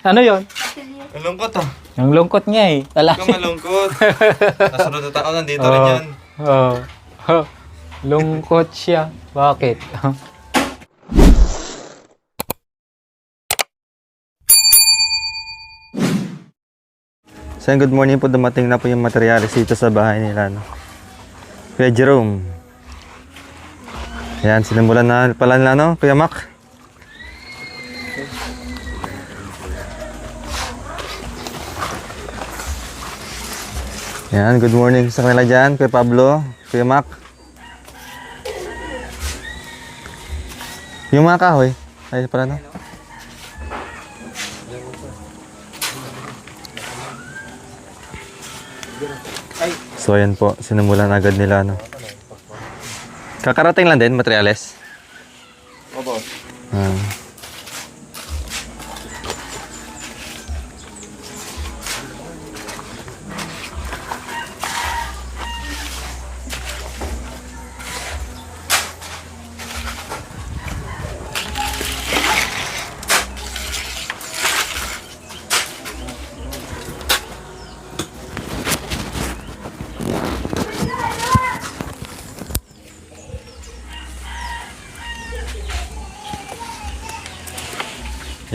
Ano yon? Malungkot ah. Ang lungkot niya eh. Huwag ka malungkot. Nasunod na taon, nandito rin yan. Oo. Lungkot siya. Bakit? So, good morning po. Dumating na po yung materialis dito sa bahay nila. No? Kuya Jerome. Ayan, sinimulan na pala nila, no? Kuya Mac. Ayan, good morning sa kanila dyan. Kuya Pablo, Kuya Mac. Yung mga kahoy. Ay, pala, no? So, ayan po. Sinimulan agad nila, no? Kakarating lang din, materials? Opo.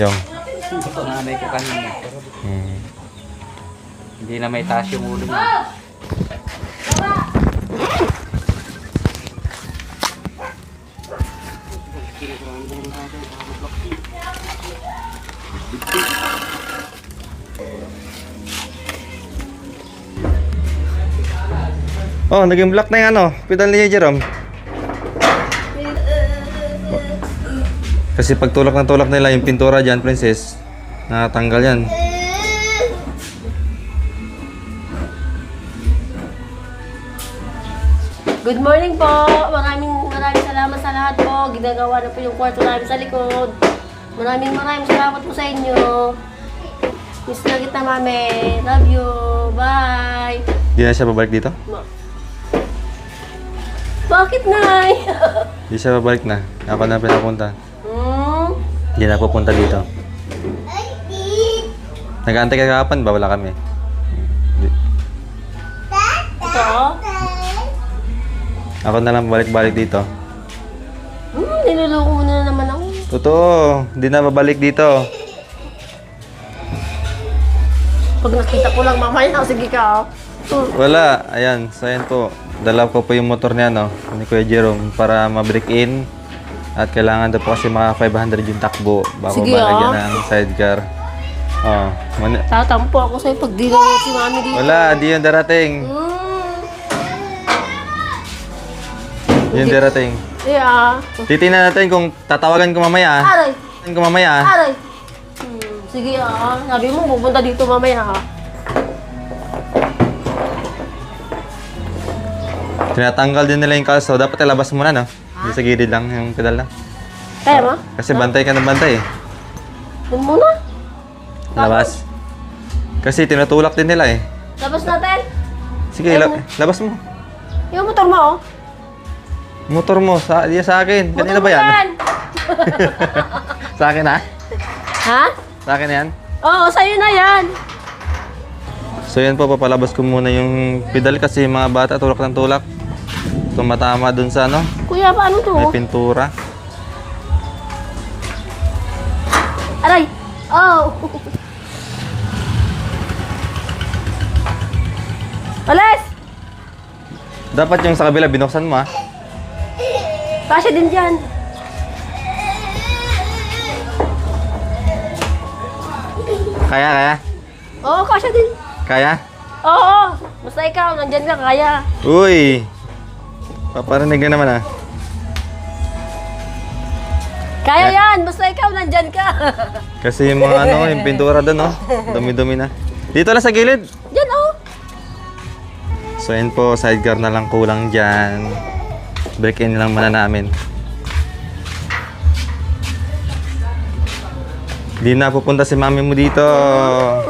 Yung. Ito nanay ko kanina. Hindi na may taas yung ulo niya. Oh, naging black na yung ano, pedal ni Jerome. Kasi pag tulak ng tulak nila yung pintura dyan, princess, natanggal yan. Good morning po. Maraming salamat sa lahat po. Ginagawa na po yung kwarto namin sa likod. Maraming salamat po sa inyo. Miss na kita, mami. Love you. Bye. Hindi na siya babalik dito? Bakit, Nay? Hindi siya babalik na. Ako na pinapunta. Hindi na pupunta dito. Nag-aantay ka kahapon ba? Wala kami. Ito? Ako na lang balik-balik dito. Niluloko mo na naman ako. Totoo. Hindi na babalik dito. Pag nakita ko lang, mamaya, sige ka. Wala. Ayan. So, ayan po. Dala ko po yung motor niya, no? Ni Kuya Jerome para ma-break in. At kailangan daw po kasi mga 500 yung takbo bago Sige, malagyan ng sidecar. Oh, Tatampo ako sa'yo pag di na si mami dito. wala, di yung darating. Yung darating. Yeah. Titingnan natin kung tatawagan ko mamaya. Aray! Tatawagan ko mamaya. Aray! Sige sabi mo pupunta dito mamaya ha. Tinatanggal din nila yung kalso. Dapat ilabas muna, no? Hindi sa gilid lang yung pedal lang. Kaya mo? Kasi bantay ka ng bantay eh. Doon muna. Labas. Kasi tinutulak din nila eh. Labas natin. Sige, labas mo. Yung motor mo oh. Motor mo, sa akin. Kanina ba yan? Sa akin ha? Ha? Sa akin yan? Oo, sa'yo na yan. So yan po, papalabas ko muna yung pedal kasi yung mga bata tulak ng tulak. Tumatama dun sa ano, Kuya, paano to? may pintura. Aray! Oh! Alis! Dapat yung sa kabila, binuksan mo ha. Kasya din dyan. Kaya? Oo, kasya din. Kaya? Oo! Basta ikaw, nandyan ka, kaya. Uy! Paparinig na naman ha. Kaya yan! Basta ikaw, nandyan ka. Kasi yung mga ano, yung pintura dun oh. Dumi-dumi na. Dito lang sa gilid. Dyan, oh! So yun po, sidecar na lang kulang dyan. Break in lang muna namin. Di na pupunta si mami mo dito.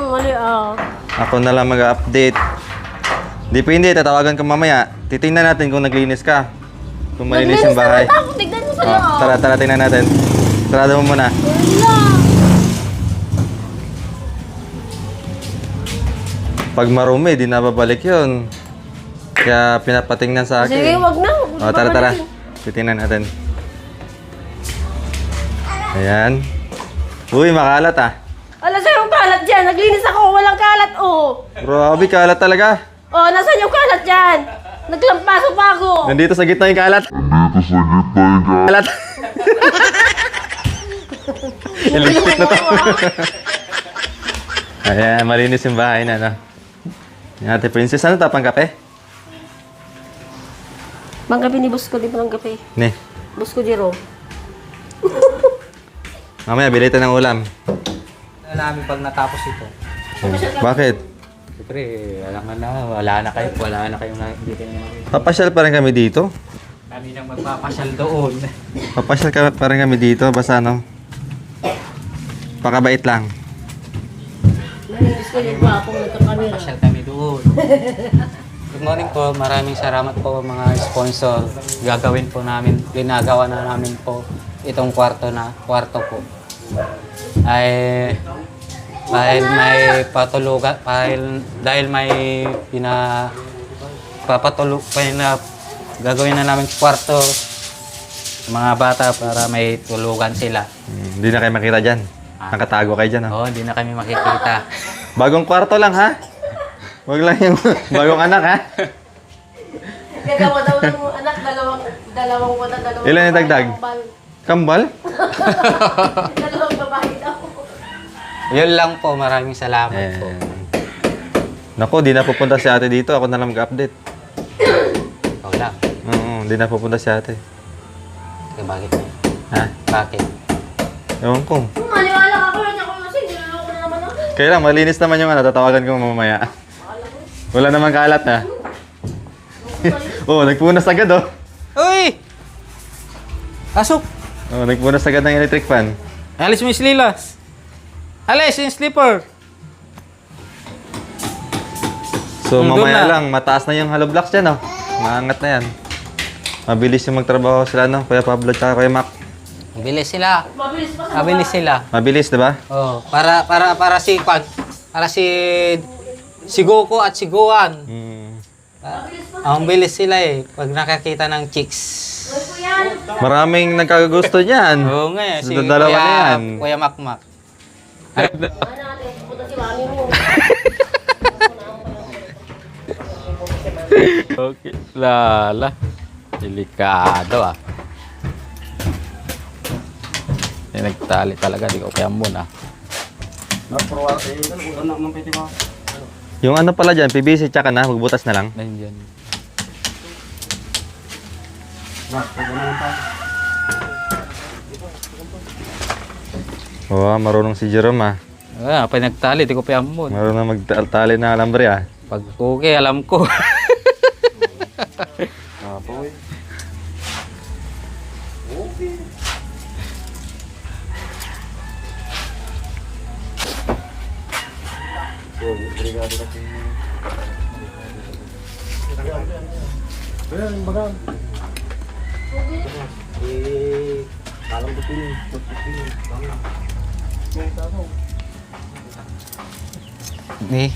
Mali, Ako na lang mag-update. Di pa hindi, tatawagan ko mamaya. Titingnan natin kung naglinis ka. Kung malinis yung bahay. Tignan mo sa'yo, Tara, tingnan natin. Sarado mo muna. Wala. Pag marumi, di nababalik yun. Kaya pinapatingnan sa akin. Sige, wag na. O, tara. Titingnan natin. Ayan. Uy, makalat ah. Ala, sa'yo yung kalat dyan. Naglinis ako. Walang kalat, oh. Grabe, kalat talaga. Oh, nasaan yung kalat dyan? Naglampaso pa ako. Nandito sa gitna yung kalat. Kalat. Lipstick na to. Ayan, malinis yung bahay na, no? Yung ate princess, ano tapang kape? Banggapi ni Boss ko, di ba ng gapi? Ne. Boss ko, Jero. Mamaya, bilhin tayo ng ulam. Ano namin pag natapos ito? Bakit? Siyempre, alam nga na, wala na kayong hindi kayo naman. Papasyal pa rin kami dito. Kami nang magpapasyal doon. Papasyal pa rin kami dito. Basta ano, pakabait lang. Nalinis ko yung gwapong nagkakamera. Pasyal kami doon. Good morning po, maraming salamat po mga sponsor. Ginagawa na namin po itong kwarto po. Ay dahil may patulugan, dahil may gagawin na namin kwarto sa mga bata para may tulugan sila. Hindi na kayo makita dyan. Nakatago kayo dyan. Oh. Oo, hindi na kami makikita. Bagong kwarto lang, ha? Huwag lang yung bagong anak, ha? Gagawa daw ng anak, dalawang wala, dalawang Ilan yung dagdag? Kambal? Dalawang babae daw. Yun lang po, maraming salamat po. Naku, di na pupunta si ate dito. Ako na lang mag-update. Ikaw lang. Oo, di na pupunta si ate. Okay, bakit? Ha? Bakit? Ewan ko. Maniwala ka ko, hindi ako kasi, niloloko na naman ako. Kaya lang, malinis naman yung ano. Tatawagan ko mamaya. Wala namang kalat, ha? Oo, nagpunas agad, oh. Uy! Pasok! Oo, nagpunas agad ng electric fan. Alis mo yung slilas. Alis yung slipper. So, Doon mamaya na. lang, mataas na yung hollow blocks dyan, oh. Maangat na yan. Mabilis yung magtrabaho sila, no? Kuya Pablo at Kuya Mac. Mabilis sila. Mabilis pa sa Mabilis sila. Mabilis, di ba? Oh, para si Goku at si Gohan. Ang bilis sila eh pag nakakita ng chicks. Maraming nagkakagusto niyan. Oo nga eh, si Dalawa na yan. Kuya Makmak. pupunta si mami mo. Okay, lala. Delikado ah. Nagtali talaga, di ko kaya muna. Yung ano pala dyan, PVC tsaka na, magbutas na lang. Nandiyan. Oo, marunong si Jerome, ah. Ah, pag nagtali, di ko pa amon. Marunong magtali na alambre, ah. Pag okay, alam ko. Nih.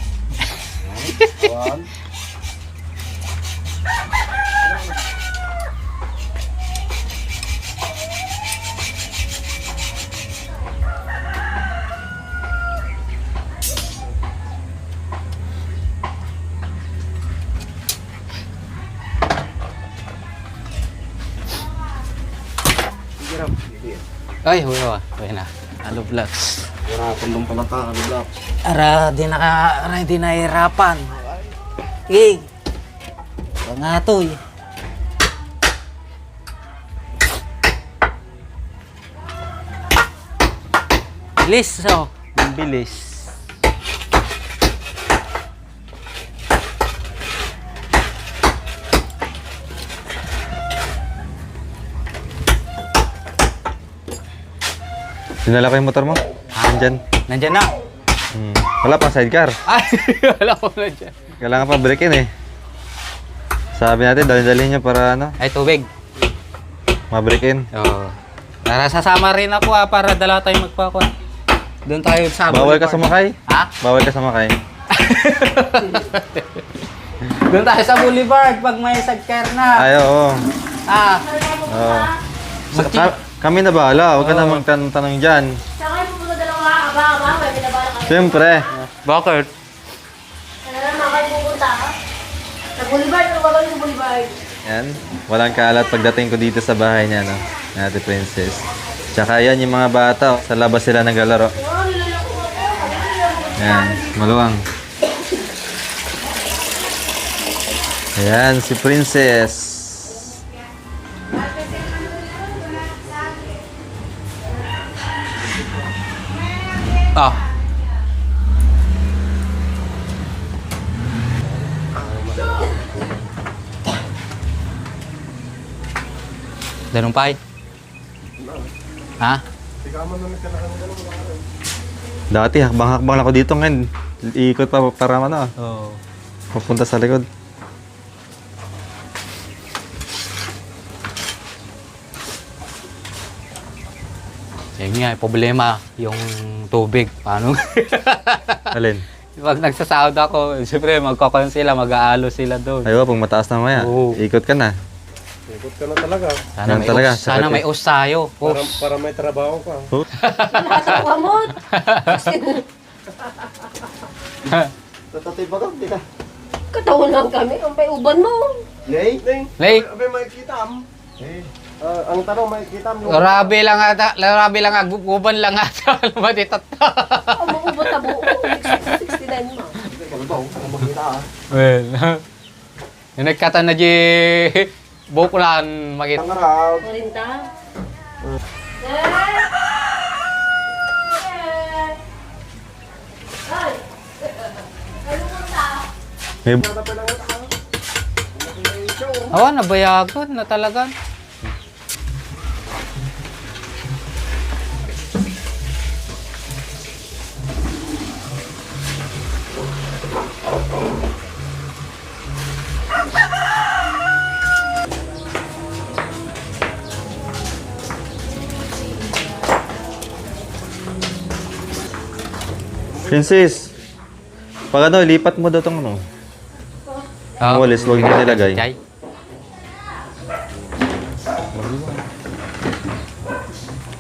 Ay, huwag na. Halo vlogs. Ara, di nahirapan. Ig. Pangatoy. Bilis, so. Bilis. Dinala ko yung motor mo? Nandyan. Nandyan na. Wala pang sidecar. Ay, wala ko na dyan. Kailangan pa break-in, eh. Sabi natin, dalhin nyo para ano, Ay, tubig. ma-break-in. Oo. Tara, sasama rin ako para dala tayo magpakon. Doon tayo sa Bawal ka sumakay? Ha? Bawal ka sumakay. Doon tayo sa Boulevard pag may sagker na. Ay, oo. Ah, Oo. Kami na bahala. Huwag ka na magtanong-tanong dyan. Saan kayo pupunta dalawa? Aba, may binabala kayo. Siyempre. bakit? Ano naman kayo pupunta? Sa Boulevard, ano ba kayo sa Boulevard? Yan. Walang kalat pagdating ko dito sa bahay niya, no? Ni Ate Princess. Tsaka yan yung mga bata. Sa labas sila naglalaro. Oh, nilalako ako. Yan. Maluwang. Ayan, si Princess. Ah. Danong pay. Ha? Dati, hakbang-hakbang lang ako dito ngayon. Iikot pa para ano, Oo. papunta sa likod. Yun nga, problema, yung tubig. Paano? Alin? Pag nagsasahod ako, siyempre magkakaroon sila, mag-aalo sila doon. Ayaw, pag mataas na mamaya, Oo. ikot ka na. Ikot ka na talaga. Sana Yan may talaga, us, sana may us tayo. Us. Para may trabaho ka. Nakatawa mo. Tatatay pa ka, di ka. Katawan lang kami. Ang may uban mo. Nay? Nay? Lay, Abe, makikita am. Ang tanong, makikita am yung... larabi lang ata, guban lang ata, lumatitat. Ang mga uban na buo. 69 mo. Ikaw, ang makikita ah. Well, yung nagkatan na di bukulan makita. Ang araw. 40. May Awa, nabayagot na talaga. Princess, pag ano, lipat mo daw itong ano. Ang walis, huwag niyo nilagay. Jay.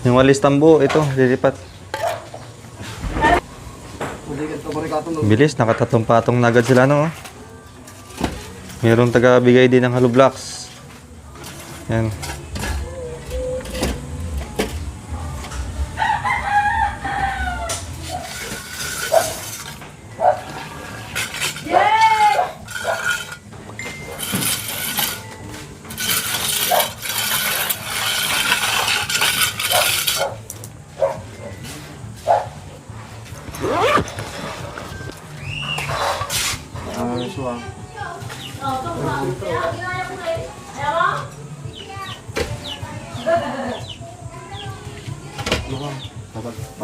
Yung walis tambo, ito, lilipat. Bilis, nakatatlong patong na agad sila, no? Mayroong taga-bigay din ng hollow blocks. Yan.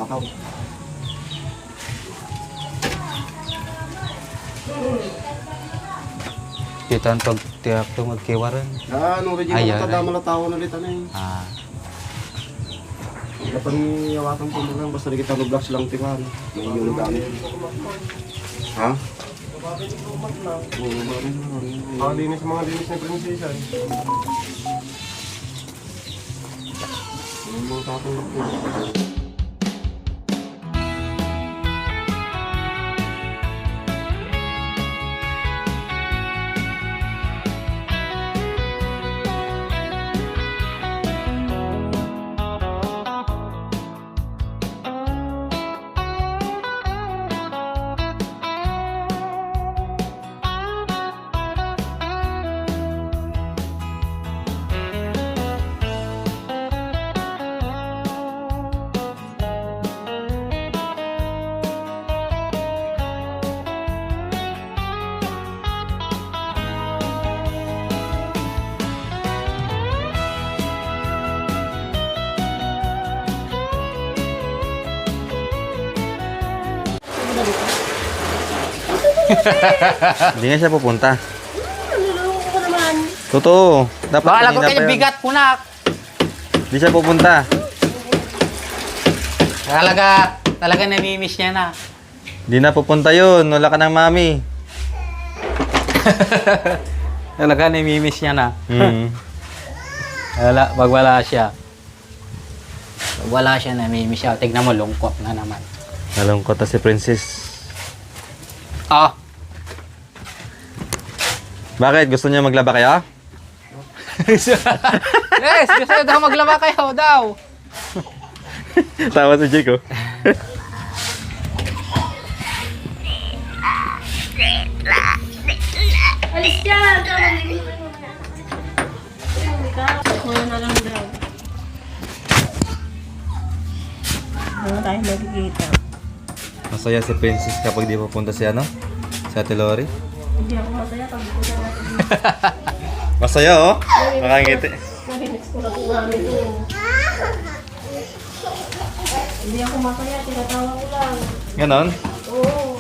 Bakaw. Kita ang pag tiyak to magkiwaran. Ano rin Ayan, yung matanda na tao na ulit ano eh. Ah, Dapat niyawakan ko mo lang, basta di kita blocks lang tiwan. May yung gamit. Ha? Linis mga linis ni Prinsesa eh. Yung mga tatanggap ko. Hindi nga siya pupunta. Nilulungo ko naman. Totoo. Dapat baka ko kanina pa kayo yun. bigat ko na. Hindi siya pupunta. Talaga namimiss niya na. Di na pupunta yun. Wala ka ng mami. Talaga namimiss niya na. Mm. Pag wala siya. Pag wala siya, namimiss siya. Tignan mo, lungkot na naman. Nalungkot na si Princess. Ah! Bakit? Gusto niya maglaba kayo? Yes! Gusto nyo daw maglaba kayo daw! Tawa si Jake, oh. Alis dyan! Wala na lang daw. Wala tayong magkikita. Masaya si Princess kapag di pupunta si ano? Si Ate Lori. Hindi ako masaya pag di ko na natin. Masaya, oh. Nakangiti. Narinig ko na kung namin ito. Hindi ako masaya, tinatawa ko lang. Ganon. Oo.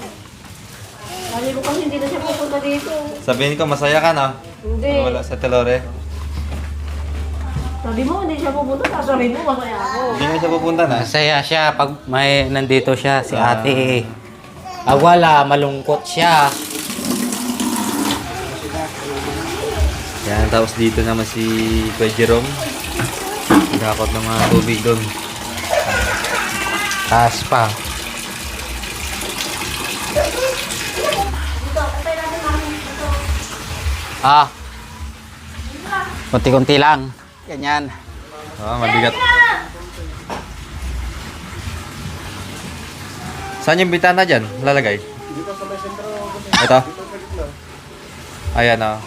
Sabi ko kasi hindi na siya pupunta dito. Sabihin ko, masaya ka, no? Hindi. Wala si Ate Lori. Sabi mo, hindi siya pupunta. Sasabihin mo, masaya ako. Hindi na siya pupunta na. Masaya siya pag may nandito siya, si ate. Pag wala, malungkot siya. Yan, tapos dito naman si Kuya Jerome. Nagkakot ng mga tubig doon. Taas pa. Ah. Kunti-kunti lang. Ganyan. Mabigat. Saan yung bitana dyan? Lalagay? Ito? Ayan, oh.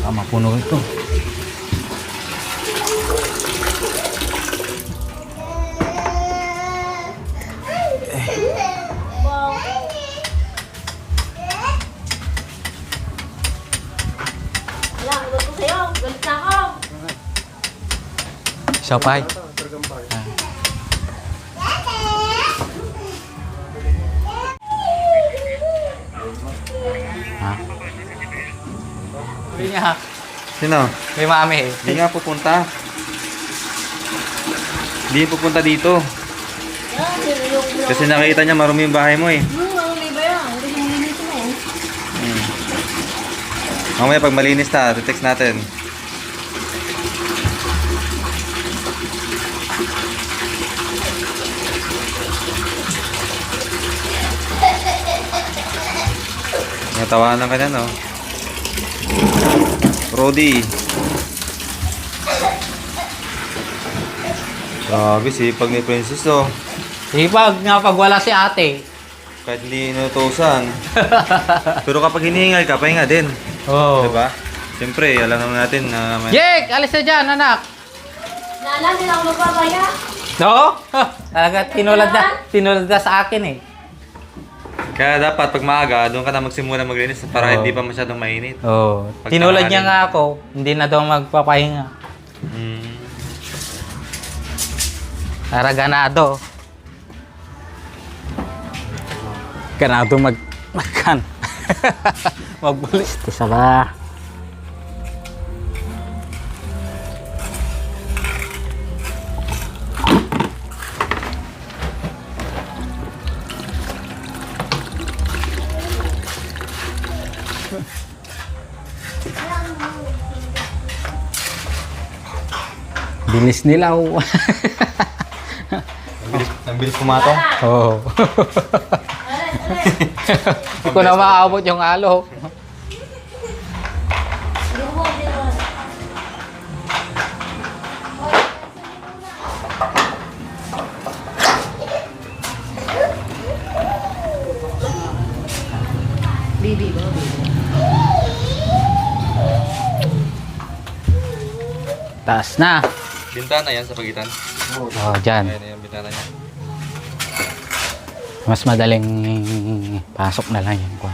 Mapuno ito. Wala, ulit ko sa'yo. Galit na ako. Sopay. Ha? Hindi nga. Sino? May mami eh. Hindi nga pupunta. Hindi pupunta dito. Yan, yun yung... Kasi nakita niya marumi yung bahay mo, eh. Ano ba yan? Hindi yung linis mo. Mamaya pag malinis na, text natin. Natawanan ka na, no? Rodi. Grabe, sipag ni Princess, oh. Pag wala si ate. Kahit hindi inutusan. Pero kapag hinihingal ka, pahinga din. Oh. Diba? Siyempre, alam naman natin na may... Jake! Alis na dyan, anak! Nana, hindi na ako magpapaya. No? Talaga, tinulad na sa akin eh. Kaya dapat pag maaga, doon ka na magsimula maglinis para Oo. hindi pa masyadong mainit. Oh. Pag Tinulad niya tanghali. nga ako, hindi na daw magpapahinga. Mm. Para ganado. Ganado magkan. Magbulis. Isa ba? Bilis nila oh. Ang bilis pumatong. Oo. Hindi ko na maaabot yung alo. Bibi ba? Taas na. Bintana yan sa pagitan. Oh, dyan. Ayan yung bintana niya. Mas madaling pasok na lang yung kwan.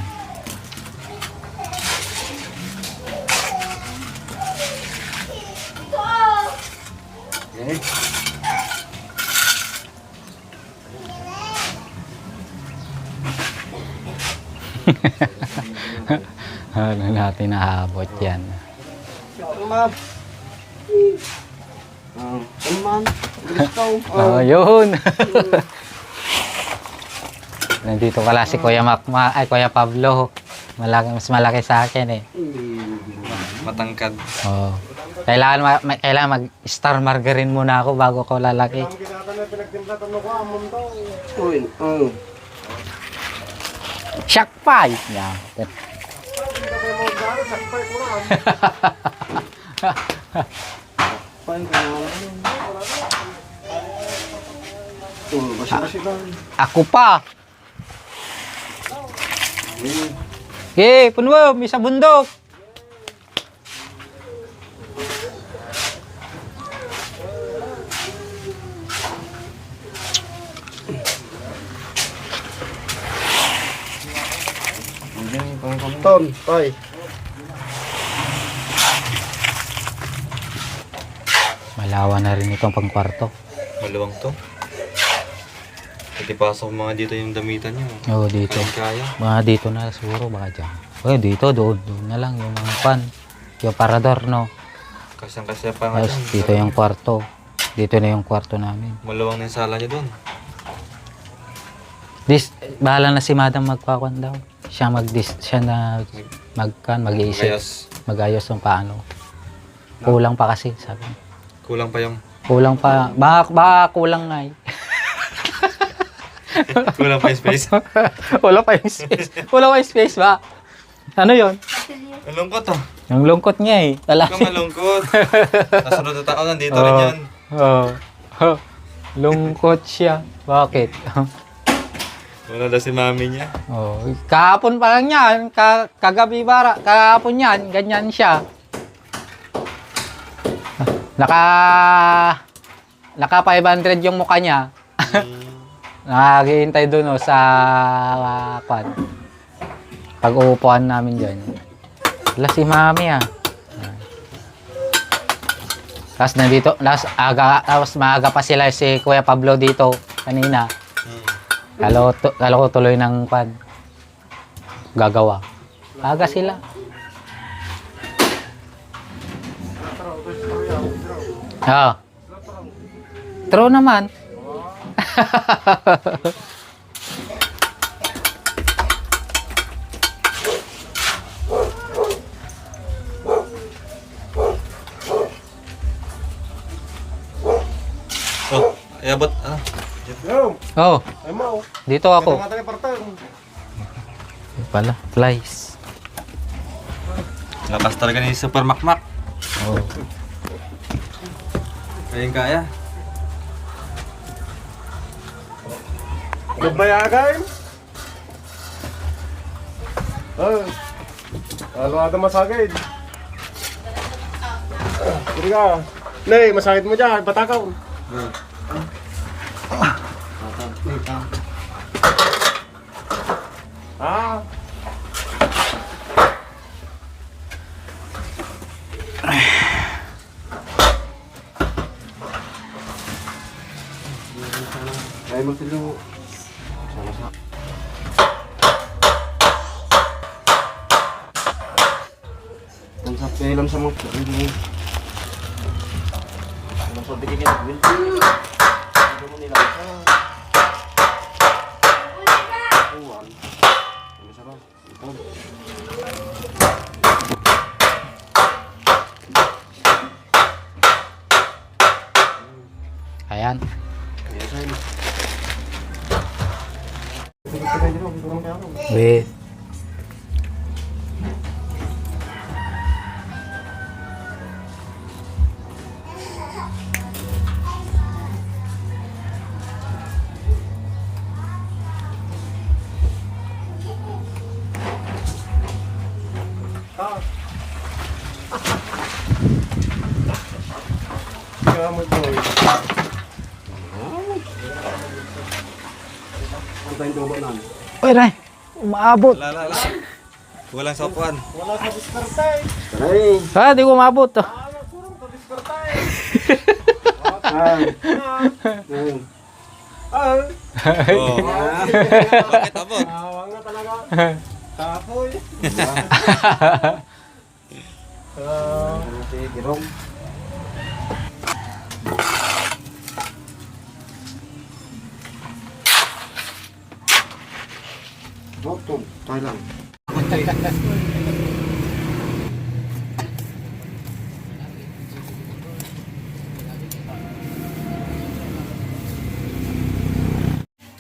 Okay. Ano natin naabot yan. Ma'am. Ano man? Oh, yun. Nandito pala si Kuya Kuya Pablo. Mas malaki sa akin eh. Matangkad. Oh. Kailangan mag-star margarine muna ako bago ako lalaki. Uy, Shock pie! Yeah. Ako pa! Puno mo, may sa bundok! Ton, tay. Malawa na rin itong pangkwarto. Maluwang to. Pwede pasok mga dito yung damitan nyo. Oo, dito. Kaya. Mga dito na siguro, baka dyan. Dito, doon na lang yung mga pan. Yung parador, no? Kasyang-kasya pa nga Tapos dyan. dito yung kwarto. Dito na yung kwarto namin. Maluwang na yung sala nyo doon. Bahala na si Madam magkakwan daw. Siya na mag-iisip. Kayas. Mag-ayos ng paano. Kulang pa kasi, sabi. Kulang pa yung... Kulang pa. Baka kulang nga eh. Kulang pa yung space. Wala pa yung space. Wala pa yung space ba? Ano yun? Malungkot ah. Yung lungkot niya eh. Huwag kang malungkot. Nasunod na taon, nandito rin yan. Lungkot siya. Bakit? Wala na si mami niya. Kahapon pa lang yan. Kagabi bara. Kahapon yan. Ganyan siya. Naka 500 yung mukha niya. Nakahihintay doon sa pag-uupuan namin dyan. Wala si mami ah. Tapos maaga pa sila si Kuya Pablo dito kanina. Kala ko tuloy ng gagawa. Aga sila. True naman. Abot. Dito ako. Pala, flies. Lakas talaga ni Super Makmak. Kaya. Nagbayagan? Ano ada masakit? Hindi ka. Nay, masakit mo dyan. Batakaw. Ay, magtilo. Kailan sa mga sa bigyan ng will. Ano mo nila? Ayan. Wait. Uy, Ray. Umaabot. Lala. Walang sopuan. Wala sa diskartay. Di ko umabot. Bakit abot? Awang na talaga. Kapoy. Girong. Doktor, tayo lang.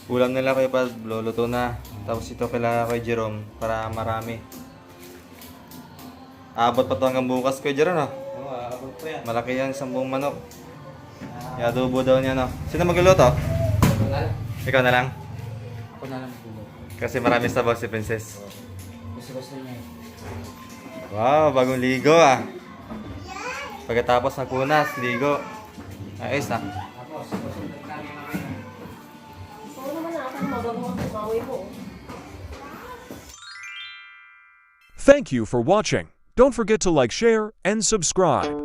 Ulam nila kayo pa, luluto na. Tapos ito kailangan kay Jerome para marami. Abot pa to hanggang bukas kay Jerome, no? Oo, abot po yan. Malaki yan, 10 manok. Adobo daw niya, no? Sino magluluto? Wala lang. Ikaw na lang? Ako na lang po. Kasi marami sabaw si Princess. Gusto niya. Wow, bagong ligo ah. Pagkatapos ng punas, ligo. Ayos na. Tapos, namin mamaya. Oo naman na, ako magagawa ko, mawi mo. Thank you for watching. Don't forget to like, share, and subscribe.